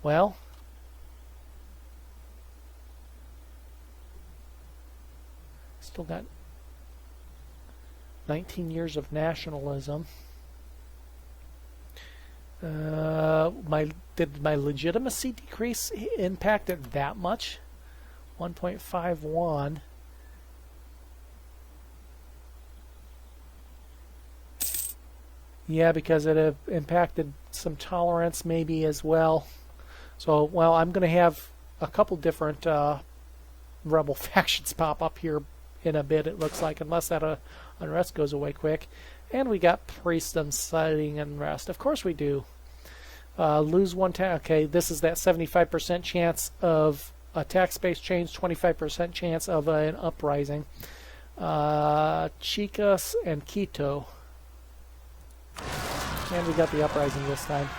Well, still got 19 years of nationalism. Did my legitimacy decrease impact it that much? 1.51. Yeah, because it impacted some tolerance maybe as well. So, well, I'm going to have a couple different rebel factions pop up here in a bit, it looks like, unless that unrest goes away quick. And we got priests inciting unrest. Of course we do. Lose one tax. Okay, this is that 75% chance of a tax base change, 25% chance of an uprising. Chicas and Quito. And we got the uprising this time.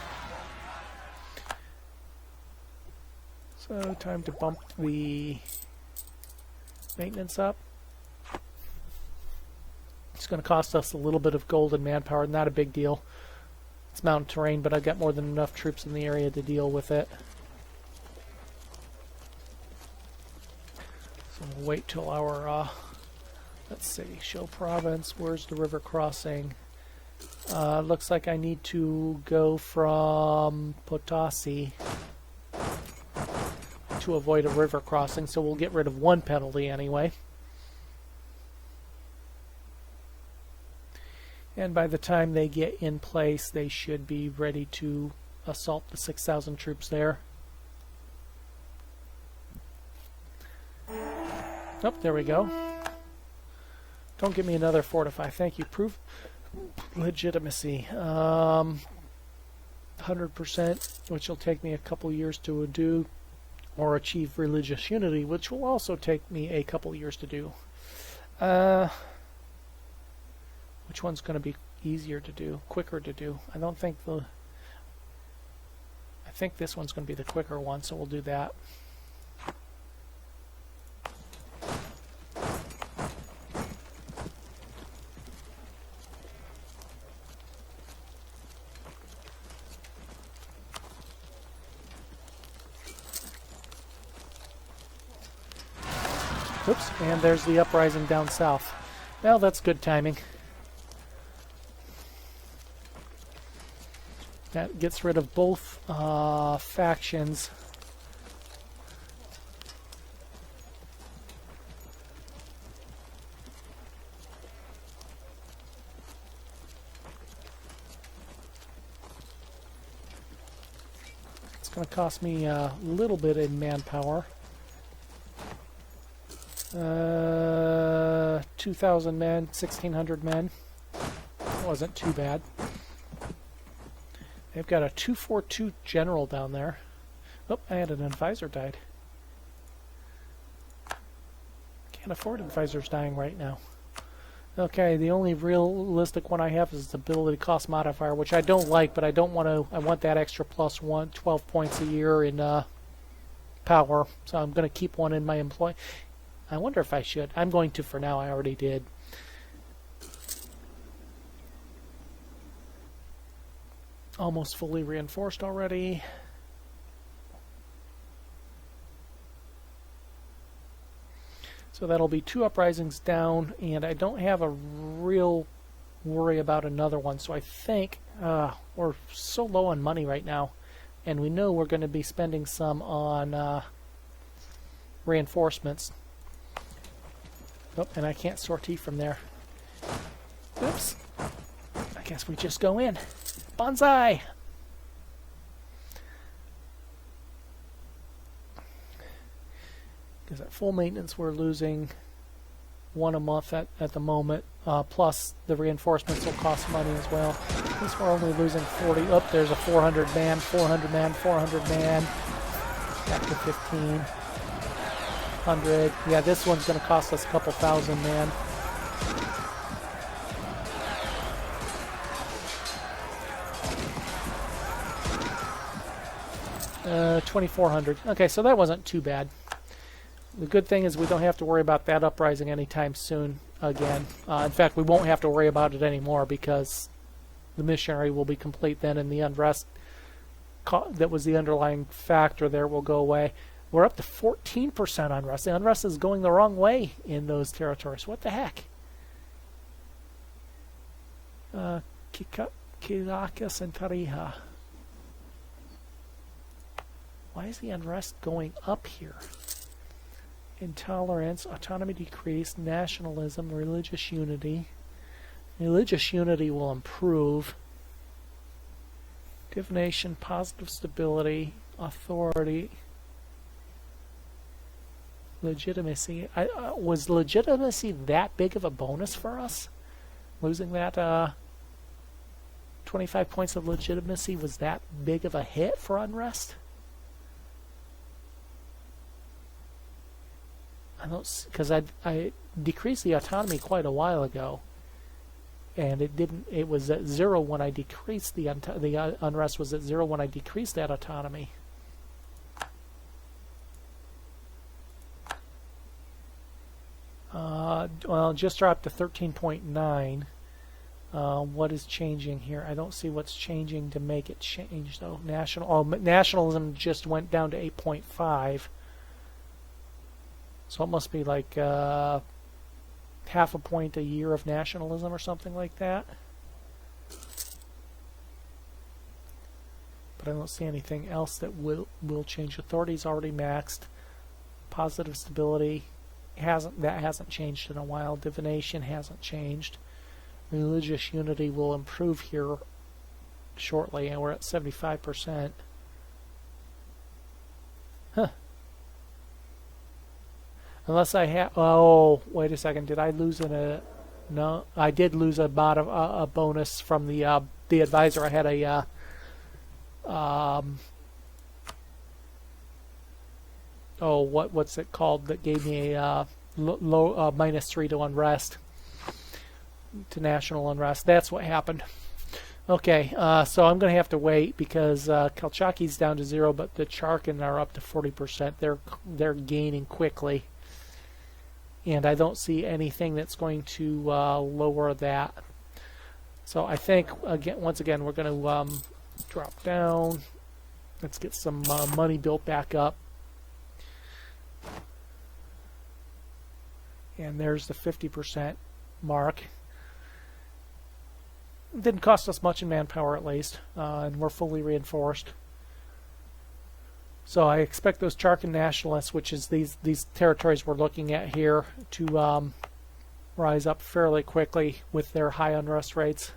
So time to bump the maintenance up. It's going to cost us a little bit of gold and manpower, not a big deal. It's mountain terrain, but I've got more than enough troops in the area to deal with it. So we'll wait till our, let's see, show province, where's the river crossing? Looks like I need to go from Potosi to avoid a river crossing, so we'll get rid of one penalty anyway. And by the time they get in place, they should be ready to assault the 6,000 troops there. Oh, there we go. Don't give me another fortify. Thank you. Proof legitimacy. 100%, which will take me a couple years to do, or achieve religious unity, which will also take me a couple years to do. Which one's going to be easier to do, quicker to do? I think this one's going to be the quicker one, so we'll do that. Oops, and there's the uprising down south. Well, that's good timing. That gets rid of both factions. It's going to cost me a little bit in manpower. 2,000 men, 1,600 men. That wasn't too bad. They've got a 242 general down there. Oh, I had an advisor died. Can't afford advisors dying right now. Okay, the only realistic one I have is the ability cost modifier, which I don't like, but I don't want to. I want that extra plus 12 points a year in power, so I'm going to keep one in my employ. I wonder if I should. I'm going to for now. I already did. Almost fully reinforced already. So that'll be 2 uprisings down, and I don't have a real worry about another one. So I think we're so low on money right now, and we know we're going to be spending some on reinforcements. Oh, and I can't sortie from there. Oops. I guess we just go in. Bonsai! Because at full maintenance we're losing 1 a month at the moment. Plus the reinforcements will cost money as well. At least we're only losing 40. Oh, there's a 400 man, 400 man, 400 man. Back to 1,500. Yeah, this one's going to cost us a couple thousand man. 2,400. Okay, so that wasn't too bad. The good thing is we don't have to worry about that uprising anytime soon again. In fact, we won't have to worry about it anymore because the missionary will be complete then and the unrest that was the underlying factor there will go away. We're up to 14% unrest. The unrest is going the wrong way in those territories. What the heck? Kilakas and Tarija. Why is the unrest going up here? Intolerance, autonomy decreased, nationalism, religious unity. Religious unity will improve. Divination, positive stability, authority, legitimacy. Was legitimacy that big of a bonus for us? Losing that 25 points of legitimacy, was that big of a hit for unrest? I don't, because I decreased the autonomy quite a while ago, and it didn't. It was at 0 when I decreased the unrest was at 0 when I decreased that autonomy. Well, just dropped to 13.9. What is changing here? I don't see what's changing to make it change though. Nationalism just went down to 8.5. So it must be like half a point a year of nationalism or something like that. But I don't see anything else that will change. Authority's already maxed. Positive stability hasn't changed in a while. Divination hasn't changed. Religious unity will improve here shortly, and we're at 75%. Huh. Unless I have... Oh, wait a second. Did I lose No, I did lose a bonus from the advisor. I had a... what's it called that gave me a low -3 to unrest, to national unrest. That's what happened. Okay, so I'm going to have to wait because Kalchaki's down to 0, but the Charkin are up to 40%. They're gaining quickly, and I don't see anything that's going to lower that. So I think once again we're going to drop down. Let's get some money built back up. And there's the 50% mark. It didn't cost us much in manpower, at least, and we're fully reinforced. So I expect those Charkin nationalists, which is these territories we're looking at here, to rise up fairly quickly with their high unrest rates.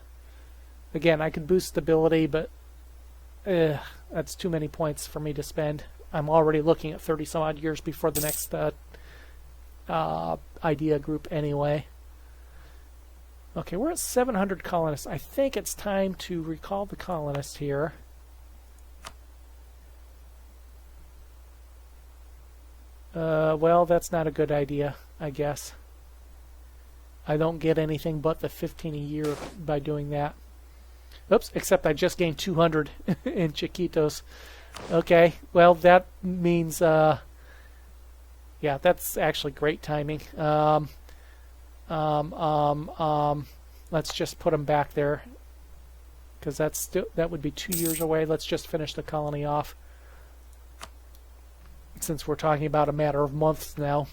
Again, I could boost stability, but that's too many points for me to spend. I'm already looking at 30 some odd years before the next idea group anyway. Okay, we're at 700 colonists. I think it's time to recall the colonists here. Well, that's not a good idea, I guess. I don't get anything but the 15 a year by doing that. Oops, except I just gained 200 in Chiquitos. Okay, well, that means... yeah, that's actually great timing. Let's just put them back there, because that would be 2 years away. Let's just finish the colony off, since we're talking about a matter of months now.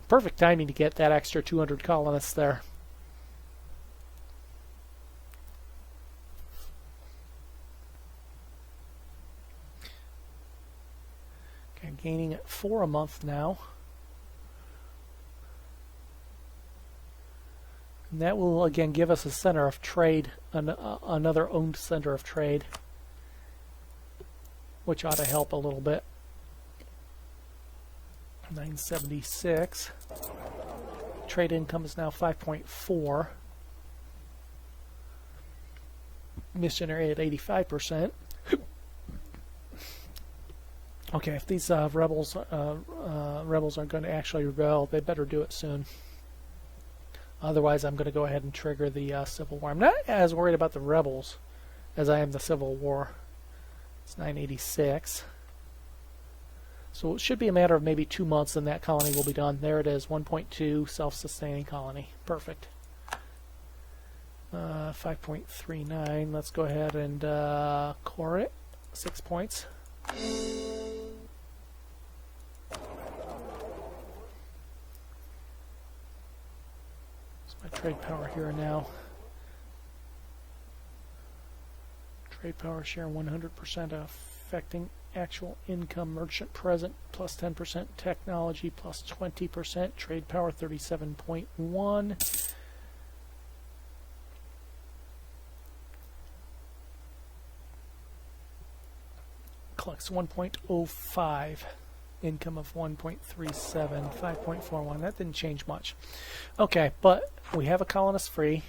Perfect timing to get that extra 200 colonists there. Okay, gaining at 4 a month now. And that will again give us a center of trade, another owned center of trade, which ought to help a little bit. 976. Trade income is now 5.4. Missionary at 85%. Okay, if these rebels are going to actually rebel, they better do it soon. Otherwise, I'm going to go ahead and trigger the Civil War. I'm not as worried about the rebels as I am the Civil War. It's 986. So it should be a matter of maybe 2 months and that colony will be done. There it is, 1.2 self-sustaining colony. Perfect. 5.39. Let's go ahead and core it. 6 points. My trade power here now. Trade power share 100% affecting actual income. Merchant present plus 10%. Technology plus 20%. Trade power 37.1. Collects 1.05. Income of 1.37, 5.41. That didn't change much. Okay, but we have a colonist free.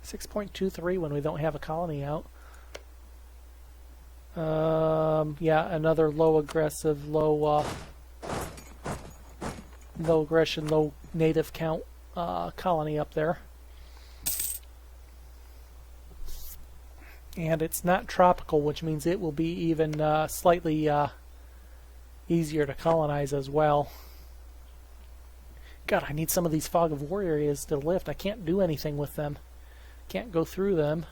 6.23 when we don't have a colony out. Yeah, another low aggressive, low aggression, low native count colony up there. And it's not tropical, which means it will be even slightly easier to colonize as well. God, I need some of these fog of war areas to lift. I can't do anything with them. Can't go through them.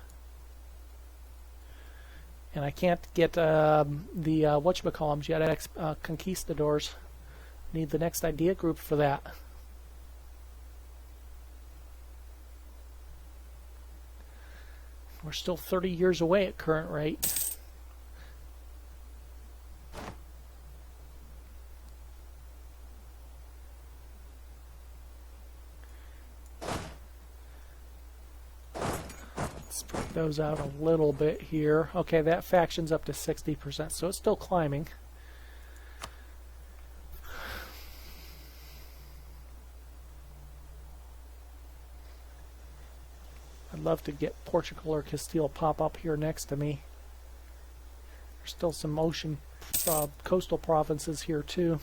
And I can't get the whatchamacallums yet, conquistadors. Need the next idea group for that. We're still 30 years away at current rate. Spread those out a little bit here. Okay, that faction's up to 60%, so it's still climbing. I'd love to get Portugal or Castile pop up here next to me. There's still some ocean coastal provinces here too.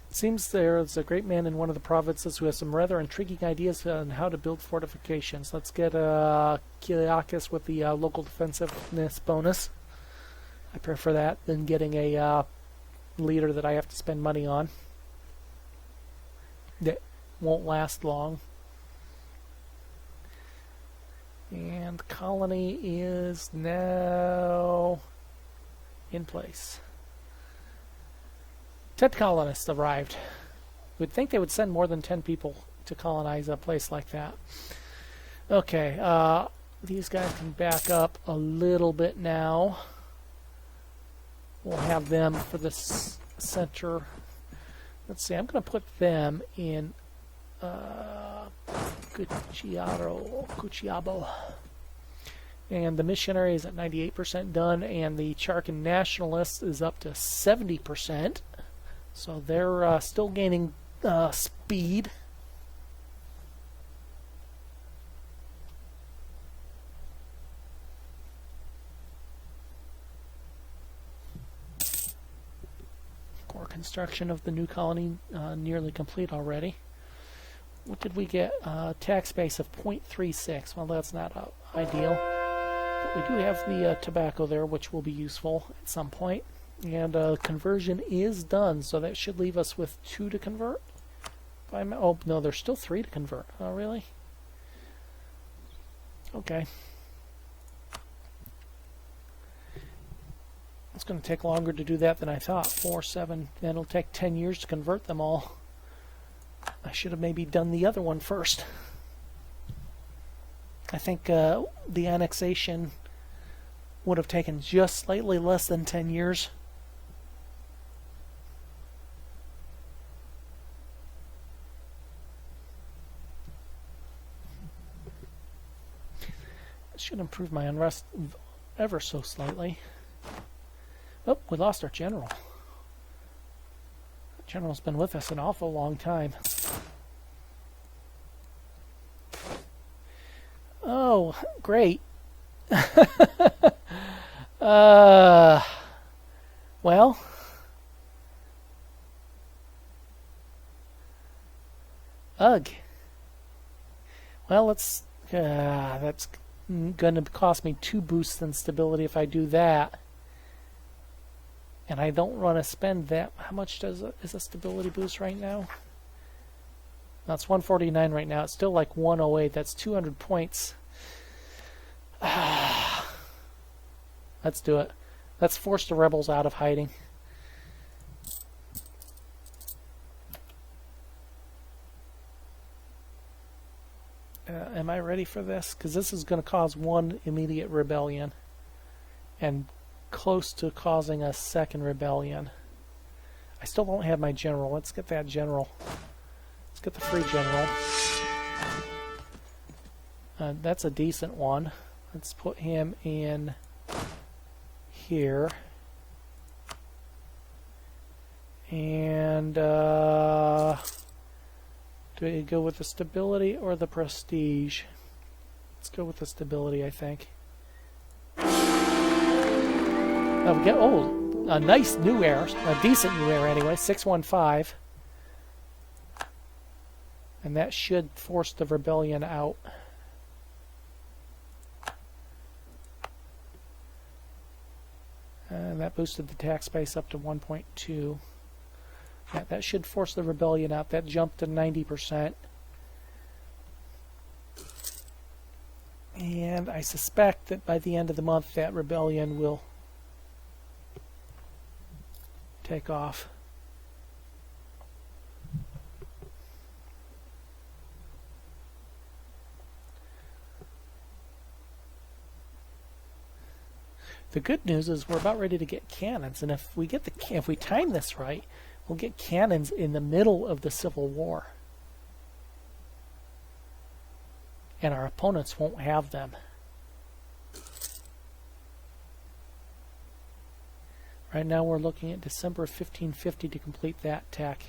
It seems there's a great man in one of the provinces who has some rather intriguing ideas on how to build fortifications. Let's get Kyriakis with the local defensiveness bonus. I prefer that than getting a leader that I have to spend money on. That won't last long. And colony is now in place. 10 colonists arrived. We'd think they would send more than 10 people to colonize a place like that. Okay, these guys can back up a little bit now. We'll have them for this center. Let's see, I'm going to put them in Cucciabo. And the missionary is at 98% done, and the Charcan nationalist is up to 70%. So they're still gaining speed. Core construction of the new colony nearly complete already. What did we get? Tax base of 0.36. Well, that's not ideal. But we do have the tobacco there, which will be useful at some point. And conversion is done, so that should leave us with 2 to convert. Oh, no, there's still 3 to convert. Oh, really? Okay. It's going to take longer to do that than I thought. 4, 7, and it'll take 10 years to convert them all. I should have maybe done the other one first. I think the annexation would have taken just slightly less than 10 years. Should improve my unrest ever so slightly. Oh, we lost our general. The general's been with us an awful long time. Oh, great. Well. Ugh. Well, let's. That's going to cost me 2 boosts in stability if I do that. And I don't want to spend that. How much is a stability boost right now? That's 149 right now. It's still like 108. That's 200 points. Let's do it. Let's force the rebels out of hiding. Am I ready for this? Because this is going to cause one immediate rebellion. And close to causing a second rebellion. I still don't have my general. Let's get that general. Let's get the free general. That's a decent one. Let's put him in here. And do we go with the stability or the prestige? Let's go with the stability, I think. Now we get a nice new heir, a decent new heir anyway, 615. And that should force the rebellion out. And that boosted the tax base up to 1.2. Yeah, that should force the rebellion out. That jumped to 90%. And I suspect that by the end of the month that rebellion will take off. The good news is we're about ready to get cannons, and if we time this right, we'll get cannons in the middle of the Civil War. And our opponents won't have them. Right now we're looking at December 1550 to complete that tech.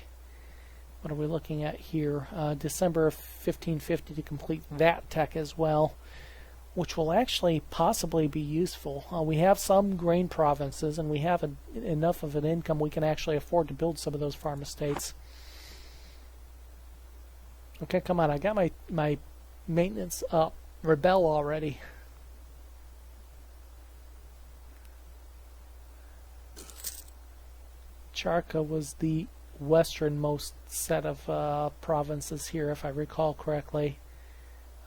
What are we looking at here? December 1550 to complete that tech as well, which will actually possibly be useful. We have some grain provinces, and we have enough of an income we can actually afford to build some of those farm estates. Okay, come on, I got my maintenance up. Rebel already. Charca was the westernmost set of provinces here, if I recall correctly.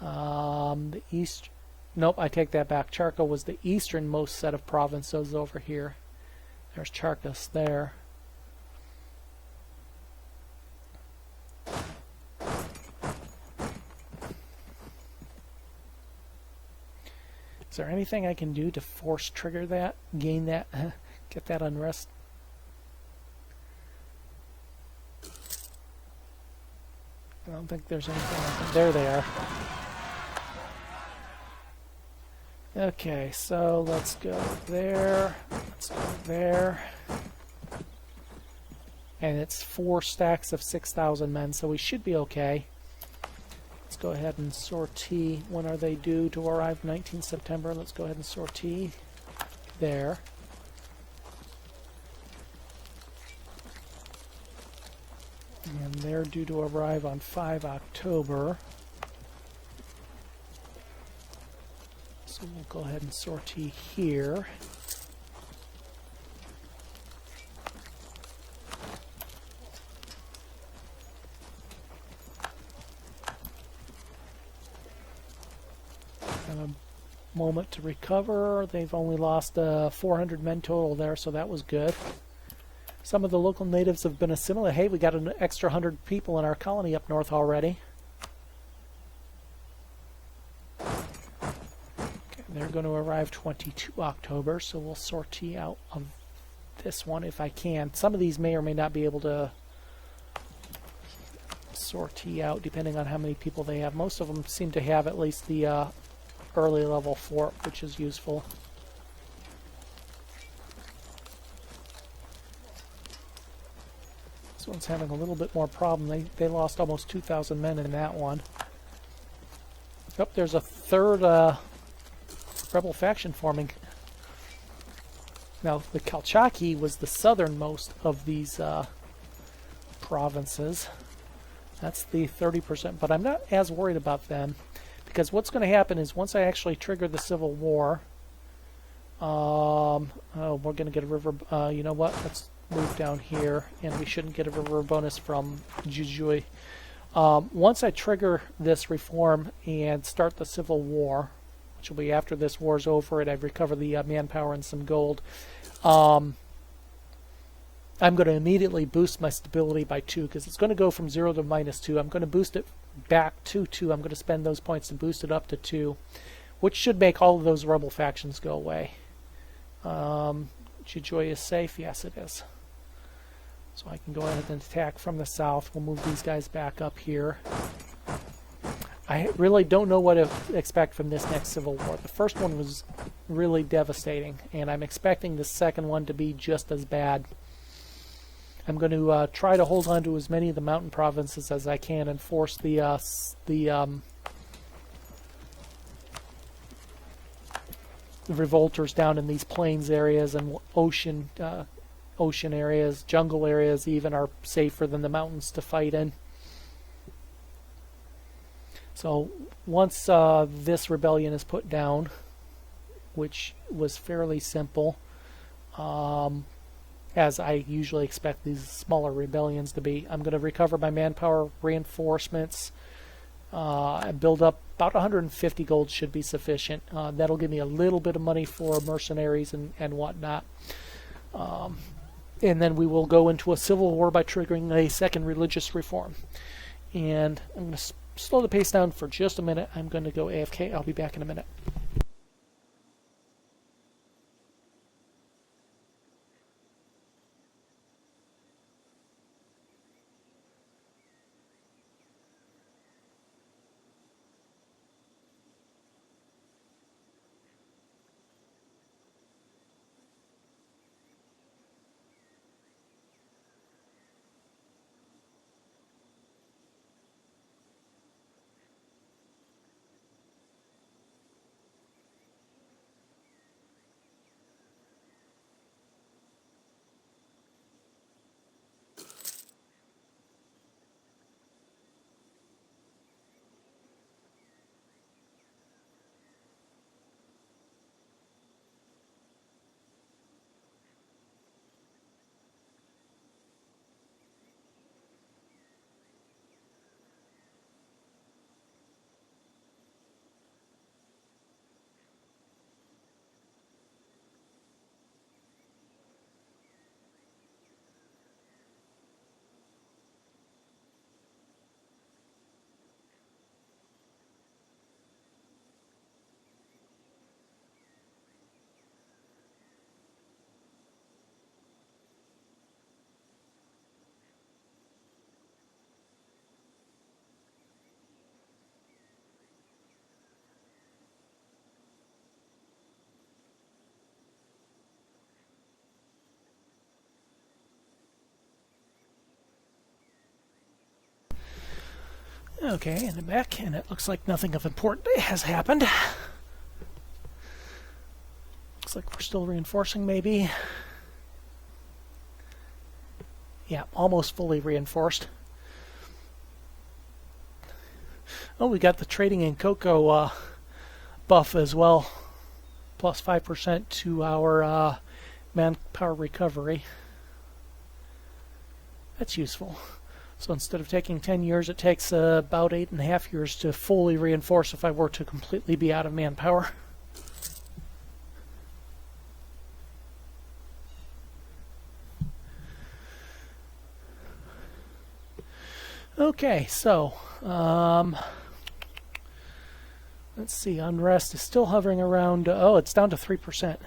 The east. Nope, I take that back. Charca was the easternmost set of provinces over here. There's Charcas there. Is there anything I can do to force trigger that, gain that, get that unrest? I don't think there's anything I can. There they are. Okay, so let's go there. Let's go there. And it's 4 stacks of 6,000 men, so we should be okay. Let's go ahead and sortie. When are they due to arrive? 19 September. Let's go ahead and sortie there. And they're due to arrive on 5 October. So we'll go ahead and sortie here. Have a moment to recover. They've only lost 400 men total there, so that was good. Some of the local natives have been assimilated. Hey, we got an extra 100 people in our colony up north already. Okay, they're going to arrive 22 October, so we'll sortie out of this one if I can. Some of these may or may not be able to sortie out depending on how many people they have. Most of them seem to have at least the early level fort, which is useful. This one's having a little bit more problem. They lost almost 2,000 men in that one. Oh, there's a third rebel faction forming. Now, the Kalchaki was the southernmost of these provinces. That's the 30%, but I'm not as worried about them, because what's going to happen is once I actually trigger the Civil War, we're going to get a river, you know what, let's move down here, and we shouldn't get a river bonus from Jujui. Once I trigger this reform and start the Civil War, which will be after this war's over and I've recovered the manpower and some gold. I'm going to immediately boost my stability by 2 because it's going to go from 0 to -2. I'm going to boost it back to 2. I'm going to spend those points to boost it up to 2, which should make all of those rebel factions go away. Chijoy is safe? Yes, it is. So I can go ahead and attack from the south. We'll move these guys back up here. I really don't know what to expect from this next civil war. The first one was really devastating, and I'm expecting the second one to be just as bad. I'm going to try to hold on to as many of the mountain provinces as I can and force the revolters down in these plains areas and ocean areas, jungle areas even are safer than the mountains to fight in. So once this rebellion is put down, which was fairly simple, as I usually expect these smaller rebellions to be, I'm going to recover my manpower, reinforcements, and build up about 150 gold should be sufficient. That'll give me a little bit of money for mercenaries and whatnot. And then we will go into a civil war by triggering a second religious reform. And I'm going to slow the pace down for just a minute. I'm going to go AFK. I'll be back in a minute. Okay, and I'm back, and it looks like nothing of importance has happened. Looks like we're still reinforcing, maybe. Yeah, almost fully reinforced. Oh, we got the trading in cocoa buff as well. Plus 5% to our manpower recovery. That's useful. So instead of taking 10 years, it takes about 8.5 years to fully reinforce if I were to completely be out of manpower. Okay, so let's see. Unrest is still hovering around. Oh, it's down to 3%.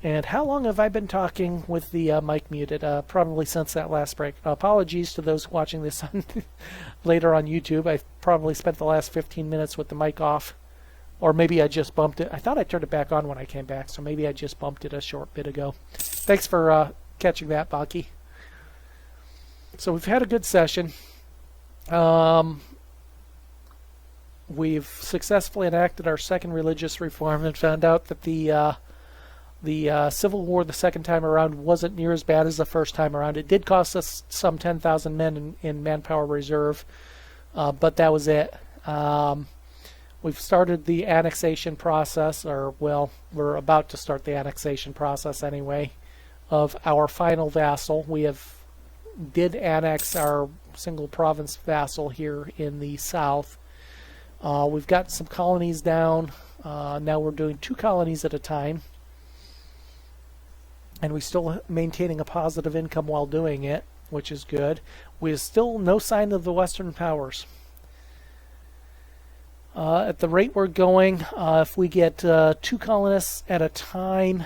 And how long have I been talking with the mic muted? Probably since that last break. Apologies to those watching this later on YouTube. I probably spent the last 15 minutes with the mic off. Or maybe I just bumped it. I thought I turned it back on when I came back, so maybe I just bumped it a short bit ago. Thanks for catching that, Baki. So we've had a good session. We've successfully enacted our second religious reform and found out that the Civil War the second time around wasn't near as bad as the first time around. It did cost us some 10,000 men in manpower reserve, but that was it. We've started the annexation process, or well, we're about to start the annexation process anyway, of our final vassal. We did annex our single province vassal here in the south. We've got some colonies down. Now we're doing 2 colonies at a time. And we're still maintaining a positive income while doing it, which is good. We have still no sign of the Western powers. At the rate we're going, if we get 2 colonists at a time,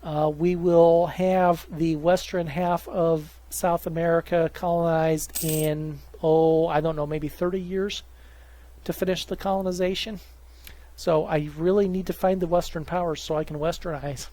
we will have the western half of South America colonized in, I don't know, maybe 30 years to finish the colonization. So I really need to find the Western powers so I can westernize.